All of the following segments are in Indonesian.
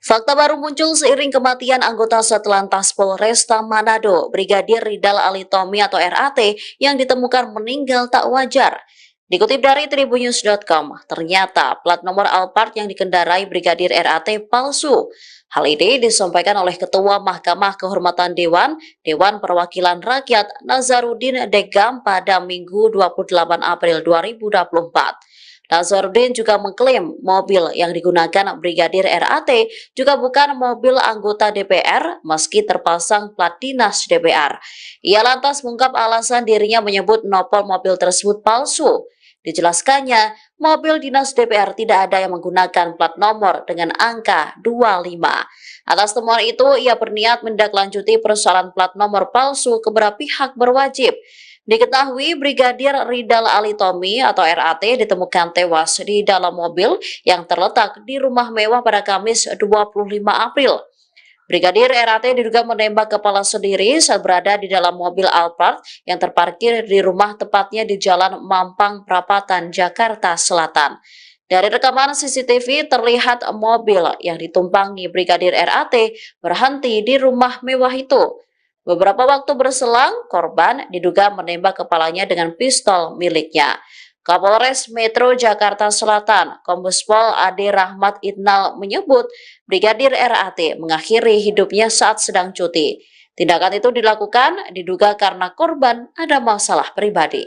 Fakta baru muncul seiring kematian anggota Satlantas Polresta Manado, Brigadir Ridal Ali Tommy atau RAT, yang ditemukan meninggal tak wajar. Dikutip dari tribunnews.com, ternyata plat nomor Alphard yang dikendarai Brigadir RAT palsu. Hal ini disampaikan oleh Ketua Mahkamah Kehormatan Dewan Perwakilan Rakyat Nazarudin Degam pada Minggu 28 April 2024. Nazarudin juga mengklaim mobil yang digunakan Brigadir RAT juga bukan mobil anggota DPR meski terpasang plat dinas DPR. Ia lantas mengungkap alasan dirinya menyebut nopol mobil tersebut palsu. Dijelaskannya, mobil dinas DPR tidak ada yang menggunakan plat nomor dengan angka 25. Atas temuan itu, ia berniat mendaklanjuti persoalan plat nomor palsu ke beberapa pihak berwajib. Diketahui Brigadir Ridal Ali Tommy atau RAT ditemukan tewas di dalam mobil yang terletak di rumah mewah pada Kamis 25 April. Brigadir RAT diduga menembak kepala sendiri saat berada di dalam mobil Alphard yang terparkir di rumah tepatnya di Jalan Mampang Prapatan, Jakarta Selatan. Dari rekaman CCTV terlihat mobil yang ditumpangi Brigadir RAT berhenti di rumah mewah itu. Beberapa waktu berselang, korban diduga menembak kepalanya dengan pistol miliknya. Kapolres Metro Jakarta Selatan, Kombes Pol Ade Rahmat Idnal menyebut Brigadir RAT mengakhiri hidupnya saat sedang cuti. Tindakan itu dilakukan diduga karena korban ada masalah pribadi.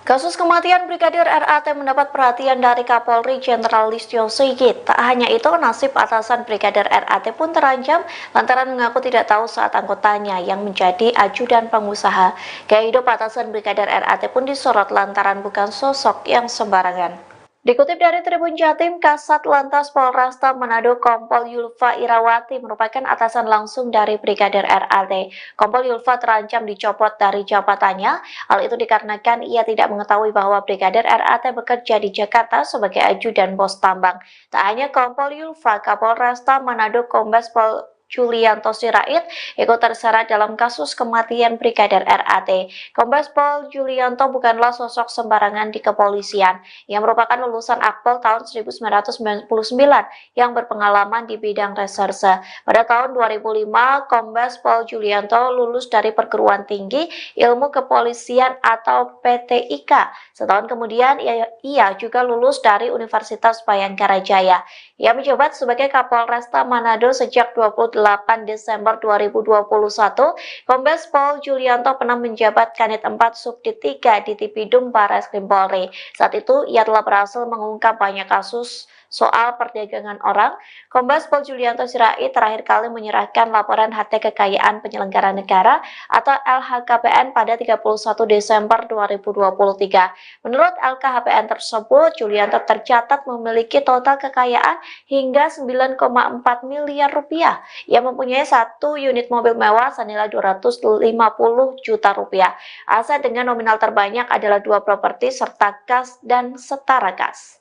Kasus kematian Brigadir RAT mendapat perhatian dari Kapolri Jenderal Listio Sigit. Tak hanya itu, nasib atasan Brigadir RAT pun terancam lantaran mengaku tidak tahu saat anggotanya yang menjadi ajudan pengusaha. Gaya hidup atasan Brigadir RAT pun disorot lantaran bukan sosok yang sembarangan. Dikutip dari Tribun Jatim, Kasat Lantas Polresta Manado Kompol Yulfa Irawati merupakan atasan langsung dari Brigadir RAT. Kompol Yulfa terancam dicopot dari jabatannya. Hal itu dikarenakan ia tidak mengetahui bahwa Brigadir RAT bekerja di Jakarta sebagai ajudan bos tambang. Tak hanya Kompol Yulfa, Kapolresta Manado Kombes Pol Julianto Sirait ikut terseret dalam kasus kematian Brigadir RAT. Kombes Pol Julianto bukanlah sosok sembarangan di kepolisian. Ia merupakan lulusan Akpol tahun 1999 yang berpengalaman di bidang reserse. Pada tahun 2005, Kombes Pol Julianto lulus dari Perguruan Tinggi Ilmu Kepolisian atau PTIK. Setahun kemudian, ia juga lulus dari Universitas Bayangkara Jaya. Ia menjabat sebagai Kapolresta Manado sejak 28 Desember 2021, Kombes Pol Julianto pernah menjabat Kanit 4 Subdit 3 di Tipidum Barreskrim Polri. Saat itu, ia telah berhasil mengungkap banyak kasus soal perdagangan orang. Kombes Pol Julianto Sirait terakhir kali menyerahkan laporan harta kekayaan penyelenggara negara atau LHKPN pada 31 Desember 2023. Menurut LKHPN tersebut, Julianto tercatat memiliki total kekayaan hingga 9,4 miliar rupiah. Ia mempunyai satu unit mobil mewah senilai 250 juta rupiah. Aset dengan nominal terbanyak adalah 2 properti serta kas dan setara kas.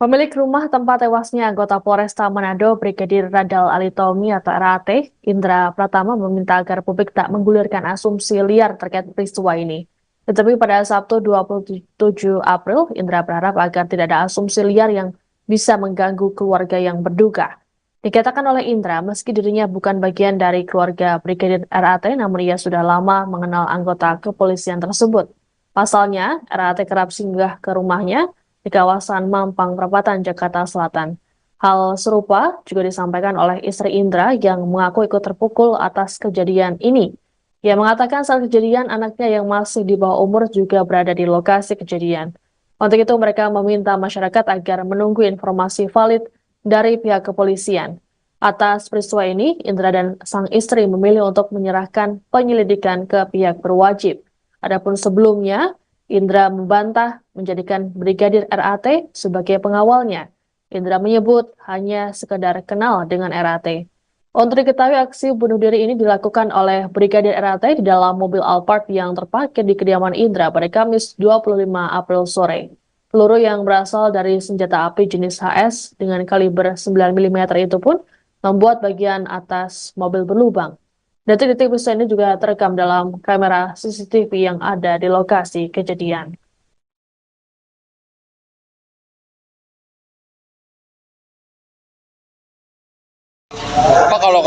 Pemilik rumah tempat tewasnya anggota Polresta Manado, Brigadir Ridal Ali Tommy atau RAT, Indra Pratama meminta agar publik tak menggulirkan asumsi liar terkait peristiwa ini. Tetapi pada Sabtu 27 April, Indra berharap agar tidak ada asumsi liar yang bisa mengganggu keluarga yang berduka. Dikatakan oleh Indra, meski dirinya bukan bagian dari keluarga Brigadir RAT, namun ia sudah lama mengenal anggota kepolisian tersebut. Pasalnya, RAT kerap singgah ke rumahnya di kawasan Mampang Perapatan, Jakarta Selatan. Hal serupa juga disampaikan oleh istri Indra yang mengaku ikut terpukul atas kejadian ini. Ia mengatakan saat kejadian anaknya yang masih di bawah umur juga berada di lokasi kejadian. Untuk itu mereka meminta masyarakat agar menunggu informasi valid dari pihak kepolisian. Atas peristiwa ini, Indra dan sang istri memilih untuk menyerahkan penyelidikan ke pihak berwajib. Adapun sebelumnya, Indra membantah menjadikan Brigadir RAT sebagai pengawalnya. Indra menyebut hanya sekedar kenal dengan RAT. Untuk diketahui, aksi bunuh diri ini dilakukan oleh Brigadir RAT di dalam mobil Alphard yang terparkir di kediaman Indra pada Kamis 25 April sore. Peluru yang berasal dari senjata api jenis HS dengan kaliber 9 mm itu pun membuat bagian atas mobil berlubang. Detik-detik peristiwa ini juga terekam dalam kamera CCTV yang ada di lokasi kejadian. Pak, kalau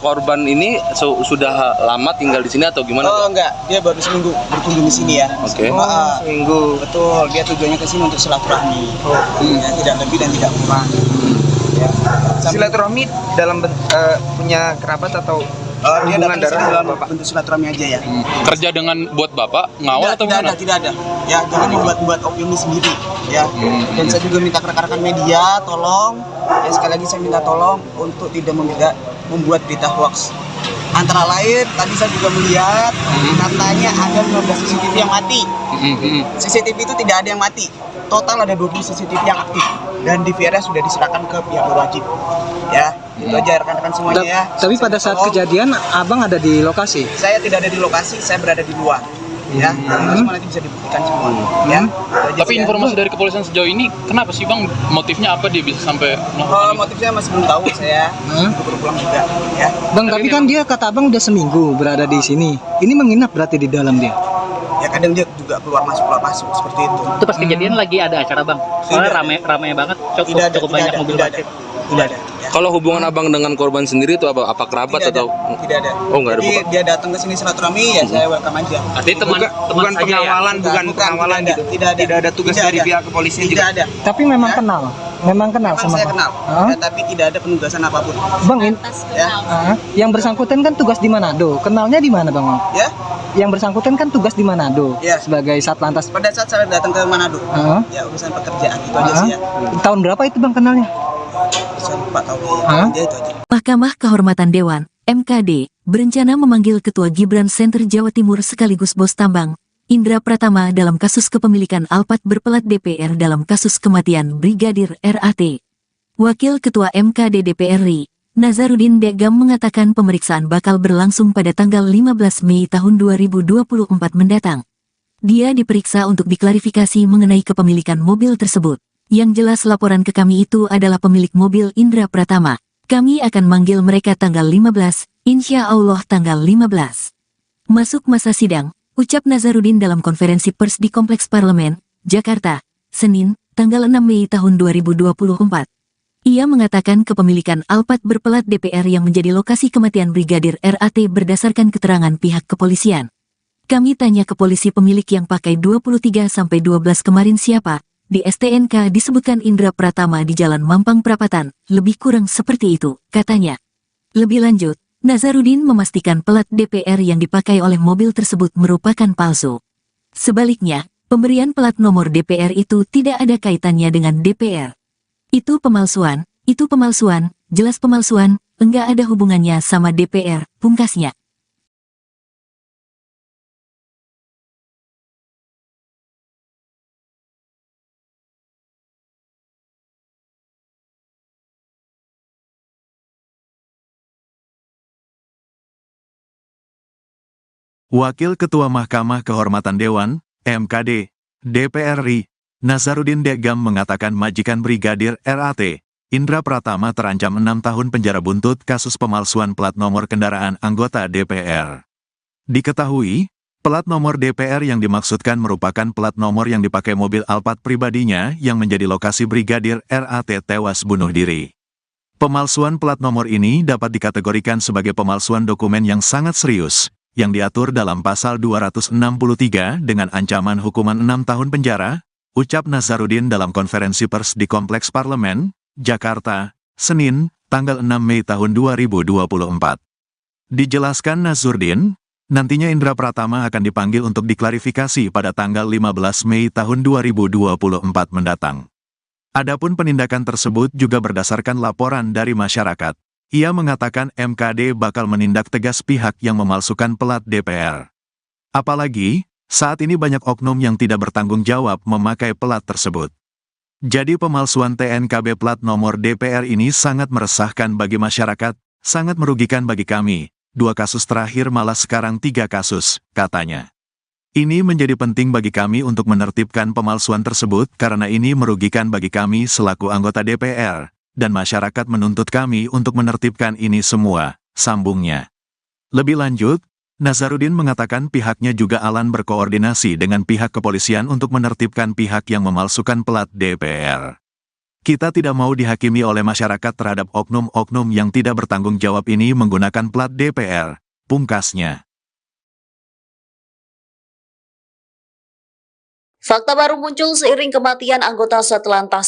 korban ini sudah lama tinggal di sini atau gimana? Oh enggak, dia baru seminggu berkunjung di sini ya. Oke. Seminggu. Betul, dia tujuannya ke sini untuk silaturahmi. Ya, tidak lebih dan tidak kurang. Ya. Silaturahmi dalam punya kerabat atau Dia hubungan datang ke sini darah dalam Bapak? bentuk silaturahmi aja ya. Kerja dengan buat Bapak ngawal atau gimana? Tidak ada. Ya, jangan dibuat-buat opini sendiri. Ya. Dan saya juga minta ke rekan-rekan media, tolong. Ya, sekali lagi saya minta tolong untuk tidak membuat berita hoax. Antara lain, tadi saya juga melihat katanya ada 15 CCTV yang mati. CCTV itu tidak ada yang mati. Total ada 20 CCTV yang aktif dan DVR sudah diserahkan ke pihak berwajib. Ya, itu aja rekan-rekan semuanya ya. Tapi pada saat kejadian abang ada di lokasi? Saya tidak ada di lokasi, saya berada di luar. Ya, semua nanti bisa dibuktikan semua. Ya. Tapi informasi dari kepolisian sejauh ini, kenapa sih Bang? Motifnya apa dia bisa sampai melakukan itu? Motifnya masih belum tahu saya. Baru pulang juga. Ya. Bang, tapi kan dia kata abang udah seminggu berada di sini. Ini menginap berarti di dalam dia? Ya kadang dia juga keluar masuk seperti itu. Itu pas kejadian lagi ada acara bang, soalnya ramai banget, cukup banyak mobil parkir. Tidak ada. Ya. Kalau hubungan Abang dengan korban sendiri itu apa kerabat Tidak atau? ada. Tidak ada. Oh, nggak ada. Jadi dia datang ke sini silaturahmi ya saya welcome aja. Artinya teman Bukan saja pengawalan, bukan pengawalan tidak gitu. Tidak ada. Tidak ada tugas Tidak dari ada. pihak kepolisian Tidak juga. ada. Tapi memang kenal. Memang kenal Memang sama saya Bang? kenal. Hah? Ya, tapi tidak ada penugasan apapun. Bang, Ya. yang bersangkutan kan tugas di Manado. Kenalnya di mana Bang? Ya. Yang bersangkutan kan tugas di Manado Ya. sebagai Satlantas. Pada saat saya datang ke Manado. Hah? Ya urusan pekerjaan itu aja sih ya. Tahun berapa itu Bang kenalnya? Saya lupa tahu Hah? ya. Dia itu aja. Mahkamah Kehormatan Dewan (MKD) berencana memanggil Ketua Gibran Center Jawa Timur sekaligus bos tambang, Indra Pratama dalam kasus kepemilikan Alphard berpelat DPR dalam kasus kematian Brigadir RAT. Wakil Ketua MKD DPR RI, Nazarudin Degam mengatakan pemeriksaan bakal berlangsung pada tanggal 15 Mei tahun 2024 mendatang. Dia diperiksa untuk diklarifikasi mengenai kepemilikan mobil tersebut. Yang jelas laporan ke kami itu adalah pemilik mobil Indra Pratama. Kami akan manggil mereka tanggal 15, insya Allah tanggal 15. Masuk masa sidang, ucap Nazarudin dalam konferensi pers di Kompleks Parlemen, Jakarta, Senin, tanggal 6 Mei tahun 2024. Ia mengatakan kepemilikan Alphard berpelat DPR yang menjadi lokasi kematian Brigadir RAT berdasarkan keterangan pihak kepolisian. Kami tanya ke polisi pemilik yang pakai 23-12 kemarin siapa? Di STNK disebutkan Indra Pratama di Jalan Mampang Perapatan, lebih kurang seperti itu, katanya. Lebih lanjut, Nazarudin memastikan pelat DPR yang dipakai oleh mobil tersebut merupakan palsu. Sebaliknya, pemberian plat nomor DPR itu tidak ada kaitannya dengan DPR. Itu pemalsuan, jelas pemalsuan, enggak ada hubungannya sama DPR, pungkasnya. Wakil Ketua Mahkamah Kehormatan Dewan, MKD, DPR RI, Nazarudin Degam mengatakan majikan Brigadir RAT, Indra Pratama terancam 6 tahun penjara buntut kasus pemalsuan plat nomor kendaraan anggota DPR. Diketahui, plat nomor DPR yang dimaksudkan merupakan plat nomor yang dipakai mobil Alphard pribadinya yang menjadi lokasi Brigadir RAT tewas bunuh diri. Pemalsuan plat nomor ini dapat dikategorikan sebagai pemalsuan dokumen yang sangat serius, yang diatur dalam pasal 263 dengan ancaman hukuman 6 tahun penjara, ucap Nazarudin dalam konferensi pers di Kompleks Parlemen, Jakarta, Senin, tanggal 6 Mei tahun 2024. Dijelaskan Nazarudin, nantinya Indra Pratama akan dipanggil untuk diklarifikasi pada tanggal 15 Mei tahun 2024 mendatang. Adapun penindakan tersebut juga berdasarkan laporan dari masyarakat. Ia mengatakan MKD bakal menindak tegas pihak yang memalsukan pelat DPR. Apalagi, saat ini banyak oknum yang tidak bertanggung jawab memakai pelat tersebut. Jadi pemalsuan TNKB plat nomor DPR ini sangat meresahkan bagi masyarakat, sangat merugikan bagi kami. 2 kasus terakhir malah sekarang 3 kasus, katanya. Ini menjadi penting bagi kami untuk menertibkan pemalsuan tersebut karena ini merugikan bagi kami selaku anggota DPR. dan masyarakat menuntut kami untuk menertibkan ini semua, sambungnya. Lebih lanjut, Nazarudin mengatakan pihaknya juga akan berkoordinasi dengan pihak kepolisian untuk menertibkan pihak yang memalsukan plat DPR. Kita tidak mau dihakimi oleh masyarakat terhadap oknum-oknum yang tidak bertanggung jawab ini menggunakan plat DPR, pungkasnya. Fakta baru muncul seiring kematian anggota Satlantas